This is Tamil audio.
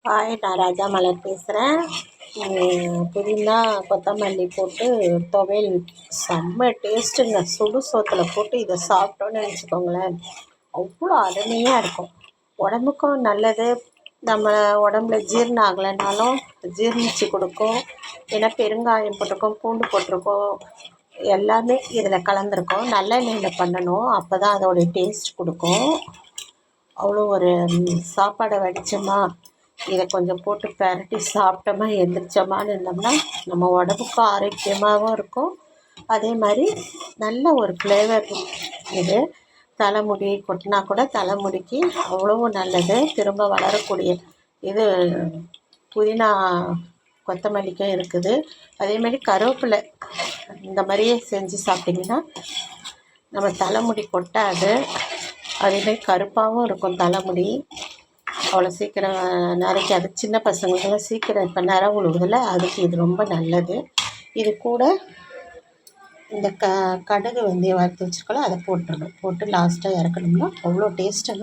ஹாய், நான் ராஜா மலர் பேசுகிறேன். புதினா கொத்தமல்லி போட்டு துவையல் செம்ம டேஸ்ட்டுங்க. சுடு சோத்தில் போட்டு இதை சாப்பிட்டோன்னு நினச்சிக்கோங்களேன், அவ்வளோ அருமையாக இருக்கும். உடம்புக்கும் நல்லது. நம்ம உடம்புல ஜீரணம் ஆகலைனாலும் ஜீர்ணிச்சு கொடுக்கும். ஏன்னா பெருங்காயம் போட்டிருக்கோம், பூண்டு போட்டிருக்கோம், எல்லாமே இதில் கலந்துருக்கோம். நல்லெண்ணெயில் பண்ணணும், அப்போ தான் அதோடைய டேஸ்ட் கொடுக்கும். அவ்வளோ ஒரு சாப்பாடை வடித்தோமா, இதை கொஞ்சம் போட்டு பெரட்டி சாப்பிட்டோமா, எந்திரிச்சோமான்னு இருந்தோம்னா நம்ம உடம்புக்கும் ஆரோக்கியமாகவும் இருக்கும். அதே மாதிரி நல்ல ஒரு ஃப்ளேவர். இது தலைமுடி கொட்டினா கூட தலைமுடிக்கு அவ்வளவு நல்லது. திரும்ப வளரக்கூடிய இது புதினா கொத்தமல்லிக்கும் இருக்குது. அதேமாதிரி கருவேப்பிலை இந்த மாதிரியே செஞ்சு சாப்பிட்டிங்கன்னா நம்ம தலைமுடி கொட்டாது. அதேமாதிரி கருப்பாகவும் இருக்கும் தலைமுடி. அவ்வளோ சீக்கிரம் நரைக்காது. சின்ன பசங்களுக்கெல்லாம் சீக்கிரம் இப்போ நிற உழுவுதில்ல, அதுக்கு இது ரொம்ப நல்லது. இது கூட இந்த கடுகு வெந்தயம் வறுத்து வச்சுருக்கோம், அதை போட்டுடணும். போட்டு லாஸ்ட்டாக இறக்கணும்னா அவ்வளோ டேஸ்ட்டாக